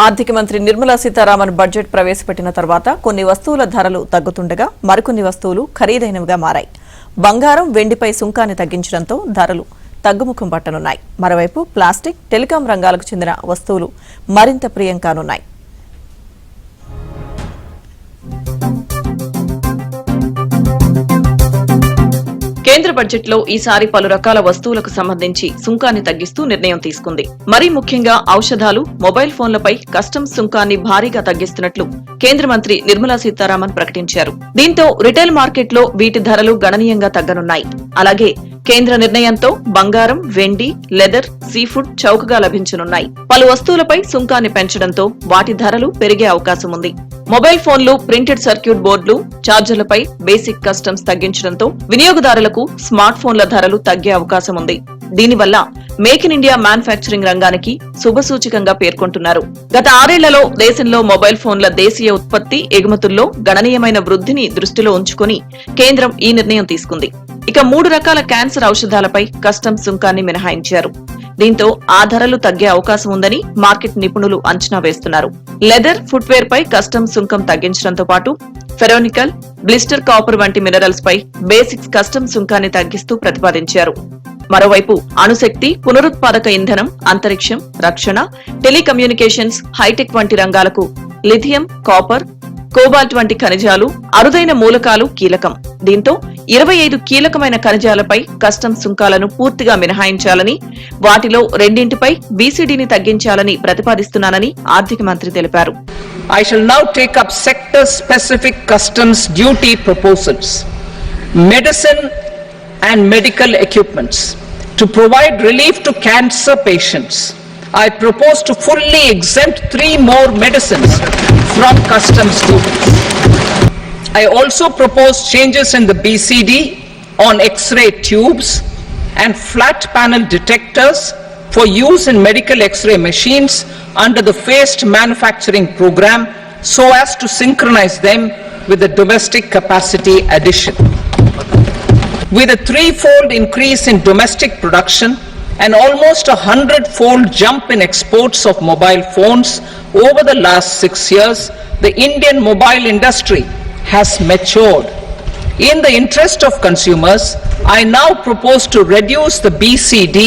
ఆర్థిక మంత్రి నిర్మలా సీతారామన్ బడ్జెట్ ప్రవేశపెట్టిన తర్వాత కొన్ని వస్తువుల ధరలు తగ్గుతుండగా మరికొన్ని వస్తువులు ఖరీదైనవిగా మారాయి. బంగారం, వెండిపై సుంకాన్ని తగ్గించడంతో ధరలు తగ్గుముఖం పట్టనున్నాయి. మరోవైపు ప్లాస్టిక్, టెలికాం రంగాలకు చెందిన వస్తువులు మరింత ప్రియం కానున్నాయి. కేంద్ర బడ్జెట్ లో ఈసారి పలు రకాల వస్తువులకు సంబంధించి సుంకాన్ని తగ్గిస్తూ నిర్ణయం తీసుకుంది. మరీ ముఖ్యంగా ఔషధాలు, మొబైల్ ఫోన్లపై కస్టమ్స్ సుంకాన్ని భారీగా తగ్గిస్తున్నట్లు కేంద్ర మంత్రి నిర్మలా సీతారామన్ ప్రకటించారు. దీంతో రిటైల్ మార్కెట్లో వీటి ధరలు గణనీయంగా తగ్గనున్నాయి. అలాగే కేంద్ర నిర్ణయంతో బంగారం, వెండి, లెదర్, సీఫుడ్ చౌకగా లభించనున్నాయి. పలు వస్తువులపై సుంకాన్ని పెంచడంతో వాటి ధరలు పెరిగే అవకాశం ఉంది. మొబైల్ ఫోన్లు, ప్రింటెడ్ సర్క్యూట్ బోర్డులు, ఛార్జర్లపై బేసిక్ కస్టమ్స్ తగ్గించడంతో వినియోగదారులకు స్మార్ట్ ఫోన్ల ధరలు తగ్గే అవకాశం ఉంది. దీనివల్ల మేక్ ఇన్ ఇండియా మ్యానుఫ్యాక్చరింగ్ రంగానికి శుభసూచకంగా పేర్కొంటున్నారు. గత 6 ఏళ్లలో దేశంలో మొబైల్ ఫోన్ల దేశీయ ఉత్పత్తి, ఎగుమతుల్లో గణనీయమైన వృద్ధిని దృష్టిలో ఉంచుకుని కేంద్రం ఈ నిర్ణయం తీసుకుంది. ఇక 3 రకాల క్యాన్సర్ ఔషధాలపై కస్టమ్స్ సుంకాన్ని మినహాయించారు. దీంతో ఆ ధరలు తగ్గే అవకాశం ఉందని మార్కెట్ నిపుణులు అంచనా వేస్తున్నారు. లెదర్, ఫుట్వేర్ పై కస్టమ్స్ సుంకం తగ్గించడంతో పాటు ఫెరోనికల్, బ్లిస్టర్ కాపర్ వంటి మినరల్స్ పై బేసిక్స్ కస్టమ్స్ సుంకాన్ని తగ్గిస్తూ ప్రతిపాదించారు. మరోవైపు అణుశక్తి, పునరుత్పాదక ఇంధనం, అంతరిక్షం, రక్షణ, టెలికమ్యూనికేషన్స్, హైటెక్ వంటి రంగాలకు లిథియం, కాపర్, కోబాల్ట్ వంటి ఖనిజాలు, అరుదైన మూలకాలు కీలకం. దీంతో 25 కీలకమైన ఖనిజాలపై కస్టమ్స్ సుంకాలను పూర్తిగా మినహాయించాలని, వాటిలో 2ంటిపై బీసీడీని తగ్గించాలని ప్రతిపాదిస్తున్నానని ఆర్థిక మంత్రి తెలిపారు. I shall now take up sector-specific customs duty proposals. Medicine and medical equipments. To provide relief to cancer patients, I propose to fully exempt 3 more medicines from customs duties. I also propose changes in the BCD on X-ray tubes and flat panel detectors for use in medical X-ray machines under the phased manufacturing program so as to synchronize them with the domestic capacity addition. With a 3-fold increase in domestic production and almost a 100-fold jump in exports of mobile phones over the last 6 years, the Indian mobile industry has matured. In the interest of consumers, I now propose to reduce the BCD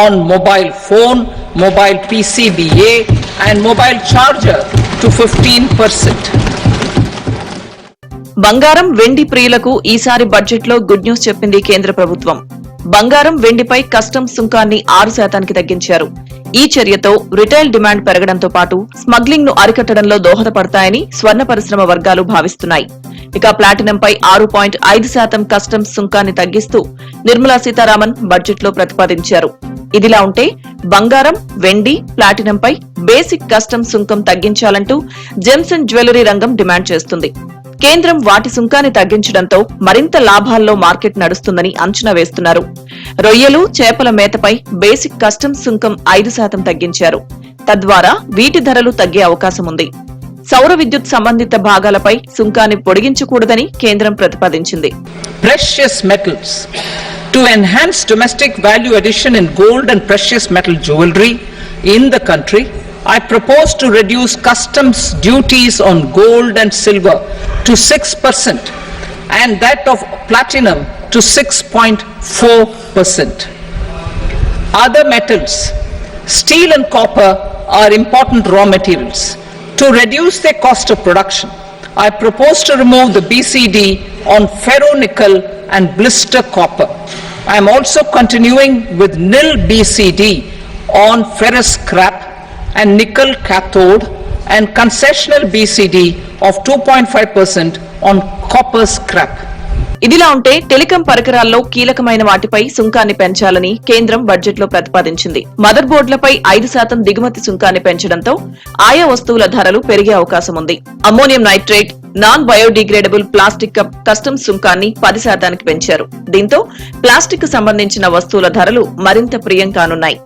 on mobile phone, mobile PCBA and mobile charger to 15%. బంగారం, వెండి ప్రియులకు ఈసారి budget లో good news చెప్పింది కేంద్ర ప్రభుత్వం. బంగారం, వెండిపై customs సుంకాన్ని 6% తగ్గించారు. ఈ చర్యతో రిటైల్ డిమాండ్ పెరగడంతో పాటు స్మగ్లింగ్ ను అరికట్టడంలో దోహదపడతాయని స్వర్ణ పరిశ్రమ వర్గాలు భావిస్తున్నాయి. ఇక ప్లాటినంపై 6.5% కస్టమ్స్ సుంకాన్ని తగ్గిస్తూ నిర్మలా సీతారామన్ బడ్జెట్ లో ప్రతిపాదించారు. ఇదిలా ఉంటే బంగారం, వెండి, ప్లాటినంపై బేసిక్ కస్టమ్స్ సుంకం తగ్గించాలంటూ జెమ్స్ అండ్ జ్యువెలరీ రంగం డిమాండ్ చేస్తుంది. కేంద్రం వాటి సుంకాన్ని తగ్గించడంతో మరింత లాభాల్లో మార్కెట్ నడుస్తుందని అంచనా వేస్తున్నారు. రొయ్యలు, చేపల మేతపై బేసిక్ కస్టమ్స్ సుంకం 5% తగ్గించారు. తద్వారా వీటి ధరలు తగ్గే అవకాశం ఉంది. సౌర విద్యుత్ సంబంధిత భాగాలపై సుంకాన్ని పొడిగించకూడదని కేంద్రం ప్రతిపాదించింది. Precious metals. To enhance domestic value addition in gold and precious metal jewelry in the country, I propose to reduce customs duties on gold and silver to 6% and that of platinum to 6.4%. Other metals, steel and copper are important raw materials. To reduce their cost of production, I propose to remove the BCD on ferronickel and blister copper. I am also continuing with nil BCD on ferrous scrap and nickel cathode and concessional BCD of 2.5% on copper scrap. ఇదిలా ఉంటే telecom పరికరాల్లో కీలకమైన వాటిపై సుంకాన్ని పెంచాలని కేంద్రం budget లో ప్రతిపాదించింది. Mother బోర్డులపై 5% దిగుమతి సుంకాన్ని పెంచడంతో ఆయా వస్తువుల ధరలు పెరిగే అవకాశం ఉంది. Ammonium nitrate, non biodegradable plastic customs సుంకాన్ని 10% పెంచారు. దీంతో ప్లాస్టిక్ కు సంబంధించిన వస్తువుల ధరలు మరింత ప్రియం కానున్నాయి.